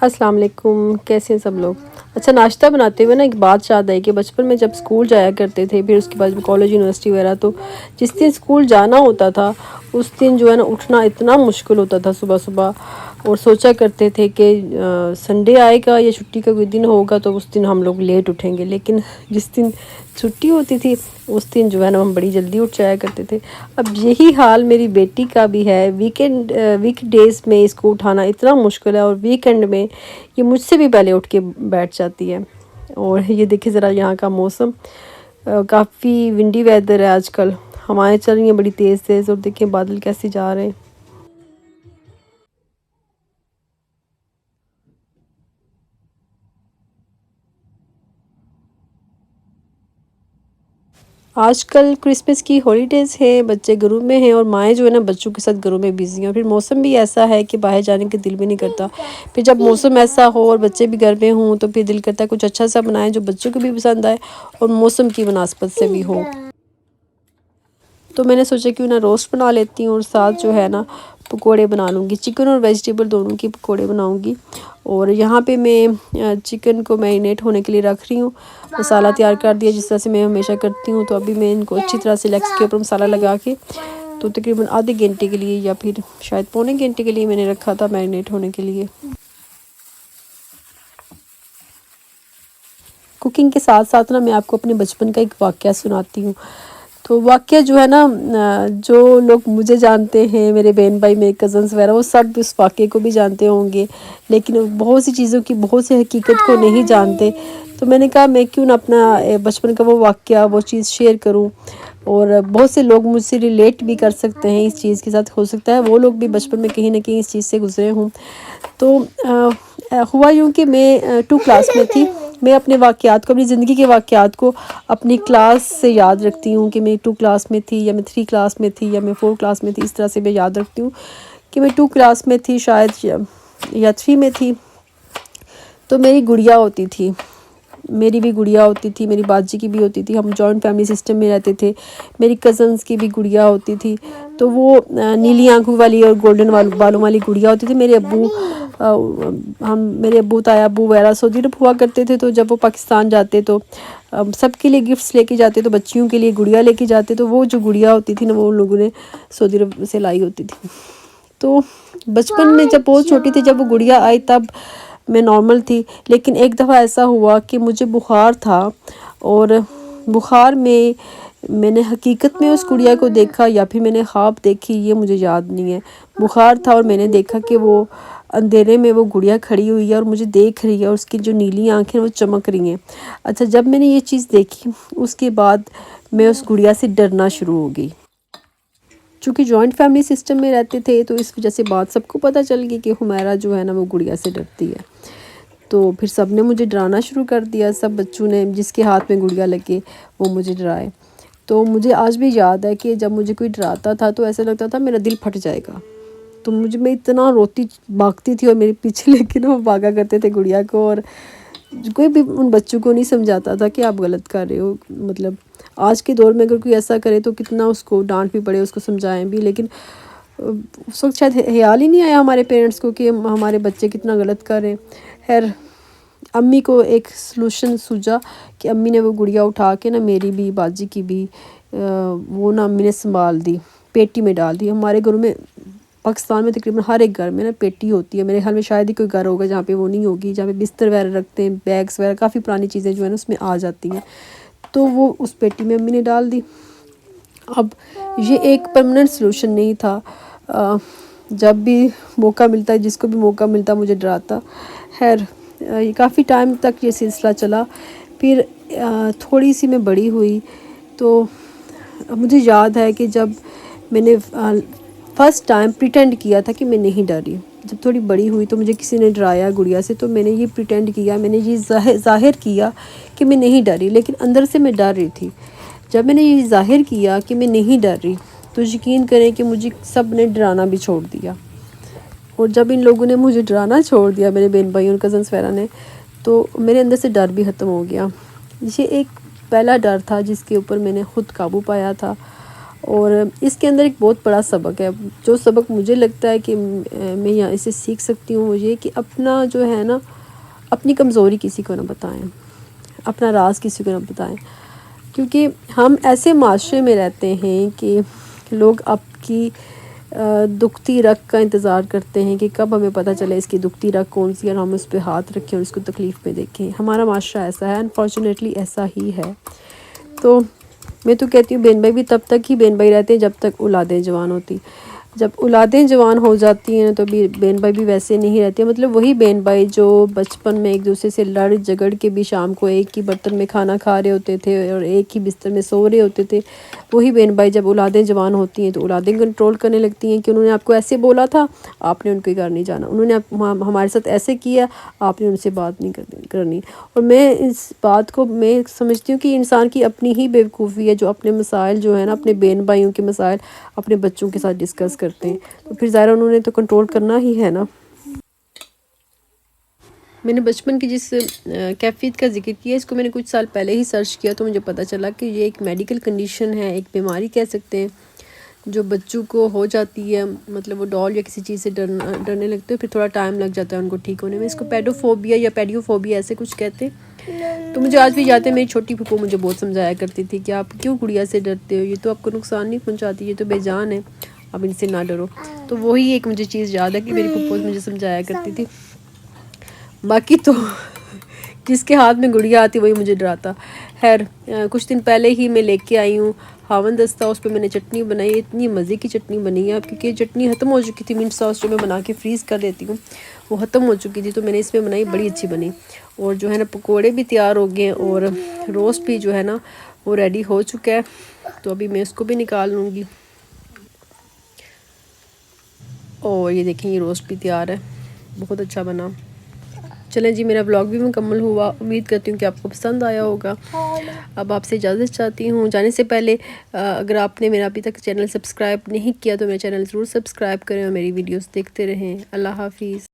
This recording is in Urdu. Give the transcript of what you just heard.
السلام علیکم، کیسے ہیں سب لوگ؟ اچھا، ناشتہ بناتے ہوئے نا ایک بات یاد آئی کہ بچپن میں جب اسکول جایا کرتے تھے، پھر اس کے بعد کالج یونیورسٹی وغیرہ، تو جس دن اسکول جانا ہوتا تھا اس دن جو ہے نا اٹھنا اتنا مشکل ہوتا تھا صبح صبح، اور سوچا کرتے تھے کہ سنڈے آئے گا یا چھٹی کا کوئی دن ہوگا تو اس دن ہم لوگ لیٹ اٹھیں گے، لیکن جس دن چھٹی ہوتی تھی اس دن جو ہے نا ہم بڑی جلدی اٹھ جایا کرتے تھے۔ اب یہی حال میری بیٹی کا بھی ہے۔ ویک ڈیز میں اس کو اٹھانا اتنا مشکل ہے، اور ویکنڈ میں یہ مجھ سے بھی پہلے اٹھ کے بیٹھ جاتی ہے۔ اور یہ دیکھیں ذرا یہاں کا موسم، کافی ونڈی ویدر ہے آج کل، ہوائیں چل رہی ہیں بڑی تیز تیز، اور دیکھیں بادل کیسے جا رہے ہیں۔ آج کل کرسمس کی ہالیڈیز ہیں، بچے گھروں میں ہیں، اور مائیں جو ہے نا بچوں کے ساتھ گھروں میں بزی ہیں، اور پھر موسم بھی ایسا ہے کہ باہر جانے کے دل بھی نہیں کرتا۔ پھر جب موسم ایسا ہو اور بچے بھی گھر میں ہوں تو پھر دل کرتا ہے کچھ اچھا سا بنائیں جو بچوں کو بھی پسند آئے اور موسم کی مناسبت سے بھی ہو۔ تو میں نے سوچا کیوں نہ روسٹ بنا لیتی ہوں، اور ساتھ جو ہے نا پکوڑے بنا لوں گی، چکن اور ویجیٹیبل دونوں کی پکوڑے بناؤں گی۔ اور یہاں پہ میں چکن کو میرینیٹ ہونے کے لیے رکھ رہی ہوں، مسالہ تیار کر دیا جس طرح سے میں ہمیشہ کرتی ہوں۔ تو ابھی میں ان کو اچھی طرح سے لیگس کے اوپر مسالہ لگا کے تو تقریباً آدھے گھنٹے کے لیے یا پھر شاید پونے گھنٹے کے لیے میں نے رکھا تھا میرینیٹ ہونے کے لیے۔ کوکنگ کے ساتھ ساتھ نا میں آپ کو اپنے بچپن کا ایک واقعہ سناتی ہوں۔ تو واقعہ جو ہے نا، جو لوگ مجھے جانتے ہیں، میرے بہن بھائی، میرے کزنس وغیرہ، وہ سب اس واقعے کو بھی جانتے ہوں گے، لیکن بہت سی چیزوں کی، بہت سی حقیقت کو نہیں جانتے۔ تو میں نے کہا میں کیوں نہ اپنا بچپن کا وہ واقعہ، وہ چیز شیئر کروں، اور بہت سے لوگ مجھ سے ریلیٹ بھی کر سکتے ہیں اس چیز کے ساتھ، ہو سکتا ہے وہ لوگ بھی بچپن میں کہیں نہ کہیں اس چیز سے گزرے ہوں۔ تو ہوا یوں کہ میں 2 کلاس میں تھی۔ میں اپنے واقعات کو، اپنی زندگی کے واقعات کو اپنی کلاس سے یاد رکھتی ہوں کہ میں 2 کلاس میں تھی، یا میں 3 کلاس میں تھی، یا میں 4 کلاس میں تھی، اس طرح سے میں یاد رکھتی ہوں کہ میں 2 کلاس میں تھی شاید، یا 3 میں تھی۔ تو میری گڑیا ہوتی تھی، میری بھی گڑیا ہوتی تھی، میری باجی کی بھی ہوتی تھی، ہم جوائنٹ فیملی سسٹم میں رہتے تھے۔ میری کزنس کی بھی گڑیا ہوتی تھی، تو وہ نیلی آنکھوں والی اور گولڈن بالوں والی گڑیا ہوتی تھی۔ میرے ابو تایا ابو وغیرہ سعودی عرب ہوا کرتے تھے، تو جب وہ پاکستان جاتے تو سب کے لیے گفٹس لے کے جاتے، تو بچیوں کے لیے گڑیا لے کے جاتے، تو وہ جو گڑیا ہوتی تھی نا وہ ان لوگوں نے سعودی عرب سے لائی ہوتی تھی۔ تو بچپن میں جب بہت چھوٹی تھی، جب وہ گڑیا آئی تب میں نارمل تھی، لیکن ایک دفعہ ایسا ہوا کہ مجھے بخار تھا، اور بخار میں نے حقیقت میں اس گڑیا کو دیکھا یا پھر میں نے خواب دیکھی، یہ مجھے یاد نہیں ہے۔ بخار تھا اور میں نے دیکھا کہ وہ اندھیرے میں وہ گڑیا کھڑی ہوئی ہے اور مجھے دیکھ رہی ہے، اور اس کی جو نیلی آنکھیں وہ چمک رہی ہیں۔ اچھا، جب میں نے یہ چیز دیکھی اس کے بعد میں اس گڑیا سے ڈرنا شروع ہو گئی۔ چونکہ جوائنٹ فیملی سسٹم میں رہتے تھے تو اس وجہ سے بات سب کو پتہ چل گئی کہ حمیرہ جو ہے نا وہ گڑیا سے ڈرتی ہے۔ تو پھر سب نے مجھے ڈرانا شروع کر دیا، سب بچوں نے جس کے ہاتھ میں گڑیا لگے وہ مجھے ڈرائے۔ تو مجھے آج بھی یاد ہے کہ جب مجھے کوئی ڈراتا تھا تو ایسا لگتا تھا میرا دل پھٹ جائے گا، تو میں اتنا روتی بھاگتی تھی، اور میرے پیچھے لے کے نا وہ بھاگا کرتے تھے گڑیا کو، اور کوئی بھی ان بچوں کو نہیں سمجھاتا تھا کہ آپ غلط کر رہے ہو۔ مطلب آج کے دور میں اگر کوئی ایسا کرے تو کتنا اس کو ڈانٹ بھی پڑے، اس کو سمجھائیں بھی، لیکن اس وقت شاید خیال ہی نہیں آیا ہمارے پیرنٹس کو کہ ہمارے بچے کتنا غلط کر رہے ہیں۔ خیر، امی کو ایک سلوشن سوجا کہ امی نے وہ گڑیا اٹھا کے نا میری بھی باجی کی بھی وہ نا امی نے سنبھال دی، پیٹی میں ڈال دی۔ ہمارے گھروں میں پاکستان میں تقریباً ہر ایک گھر میں نا پیٹی ہوتی ہے، میرے خیال میں شاید ہی کوئی گھر ہوگا جہاں پہ وہ نہیں ہوگی، جہاں پہ بستر وغیرہ رکھتے ہیں، بیگس وغیرہ، کافی پرانی چیزیں جو ہیں نا اس میں آ جاتی ہیں۔ تو وہ اس پیٹی میں امی نے ڈال دی۔ اب یہ ایک پرماننٹ سلوشن نہیں تھا، جب بھی موقع ملتا، جس کو بھی موقع ملتا مجھے ڈراتا۔ خیر، یہ کافی ٹائم تک یہ سلسلہ چلا۔ پھر تھوڑی سی میں بڑی ہوئی تو مجھے یاد ہے کہ جب میں نے فرسٹ ٹائم پریٹینڈ کیا تھا کہ میں نہیں ڈر رہی، جب تھوڑی بڑی ہوئی تو مجھے کسی نے ڈرایا گڑیا سے، تو میں نے یہ پریٹینڈ کیا، میں نے یہ ظاہر کیا کہ میں نہیں ڈر رہی، لیکن اندر سے میں ڈر رہی تھی۔ جب میں نے یہ ظاہر کیا کہ میں نہیں ڈر رہی تو یقین کریں کہ مجھے سب نے ڈرانا بھی چھوڑ دیا، اور جب ان لوگوں نے مجھے ڈرانا چھوڑ دیا، میرے بہن بھائی اور کزنس وغیرہ نے، تو میرے اندر سے ڈر بھی ختم ہو گیا۔ یہ ایک پہلا ڈر تھا جس کے اوپر میں نے خود قابو پایا تھا، اور اس کے اندر ایک بہت بڑا سبق ہے. جو سبق مجھے لگتا ہے کہ میں یہاں اسے سیکھ سکتی ہوں وہ یہ کہ اپنا جو ہے نا اپنی کمزوری کسی کو نہ بتائیں، اپنا راز کسی کو نہ بتائیں، کیونکہ ہم ایسے معاشرے میں رہتے ہیں کہ لوگ آپ کی دکھتی رگ کا انتظار کرتے ہیں کہ کب ہمیں پتہ چلے اس کی دکھتی رگ کون سی ہے اور ہم اس پہ ہاتھ رکھیں اور اس کو تکلیف میں دیکھیں. ہمارا معاشرہ ایسا ہے، انفارچونیٹلی ایسا ہی ہے. تو میں تو کہتی ہوں بہن بھائی بھی تب تک ہی بہن بھائی رہتے ہیں جب تک اولادیں جوان ہوتی. جب اولادیں جوان ہو جاتی ہیں تو بھی بہن بھائی بھی ویسے نہیں رہتے. مطلب وہی بہن بھائی جو بچپن میں ایک دوسرے سے لڑ جھگڑ کے بھی شام کو ایک ہی برتن میں کھانا کھا رہے ہوتے تھے اور ایک ہی بستر میں سو رہے ہوتے تھے، وہی بہن بھائی جب اولادیں جوان ہوتی ہیں تو اولادیں کنٹرول کرنے لگتی ہیں کہ انہوں نے آپ کو ایسے بولا تھا، آپ نے ان کے گھر نہیں جانا، انہوں نے ہمارے ساتھ ایسے کیا، آپ نے ان سے بات نہیں کرنی. اور میں اس بات کو میں سمجھتی ہوں کہ انسان کی اپنی ہی بیوقوفی ہے جو اپنے مسائل جو ہے نا اپنے بہن بھائیوں کے مسائل اپنے بچوں کے ساتھ ڈسکس کرتے ہیں. تو پھر ظاہر انہوں نے تو کنٹرول کرنا ہی ہے نا. میں نے بچپن کی جس کیفیت کا ذکر کیا اس کو میں نے کچھ سال پہلے ہی سرچ کیا تو مجھے پتہ چلا کہ یہ ایک میڈیکل کنڈیشن ہے، ایک بیماری کہہ سکتے ہیں جو بچوں کو ہو جاتی ہے. مطلب وہ ڈال یا کسی چیز سے ڈرنے لگتے ہیں، پھر تھوڑا ٹائم لگ جاتا ہے ان کو ٹھیک ہونے میں. اس کو پیڈوفوبیا یا پیڈیوفوبیا ایسے کچھ کہتے ہیں. تو مجھے آج بھی یاد ہے میری چھوٹی پھوپھو مجھے بہت سمجھایا کرتی تھی کہ آپ کیوں گڑیا سے ڈرتے ہو، یہ تو آپ کو نقصان نہیں پہنچاتی، یہ تو بے جان ہے، اب ان سے نہ ڈرو. تو وہی ایک مجھے چیز یاد ہے کہ میری پھوپھو مجھے سمجھایا کرتی تھی. باقی تو جس کے ہاتھ میں گڑیا آتی وہی مجھے ڈراتا. خیر کچھ دن پہلے ہی میں لے کے آئی ہوں ہاون دستہ، اس پہ میں نے چٹنی بنائی. اتنی مزے کی چٹنی بنی ہے اب کیونکہ چٹنی ختم ہو چکی تھی. منٹ ساس جو میں بنا کے فریز کر دیتی ہوں وہ ختم ہو چکی تھی تو میں نے اس میں بنائی، بڑی اچھی بنی. اور جو ہے نا پکوڑے بھی تیار ہو گئے اور روسٹ بھی جو ہے نا وہ ریڈی ہو چکا ہے. تو ابھی میں اس کو بھی نکال لوں گی. اور یہ دیکھیں یہ روسٹ بھی تیار ہے، بہت اچھا بنا. چلیں جی میرا بلاگ بھی مکمل ہوا، امید کرتی ہوں کہ آپ کو پسند آیا ہوگا. اب آپ سے اجازت چاہتی ہوں. جانے سے پہلے اگر آپ نے میرا ابھی تک چینل سبسکرائب نہیں کیا تو میرا چینل ضرور سبسکرائب کریں اور میری ویڈیوز دیکھتے رہیں. اللہ حافظ.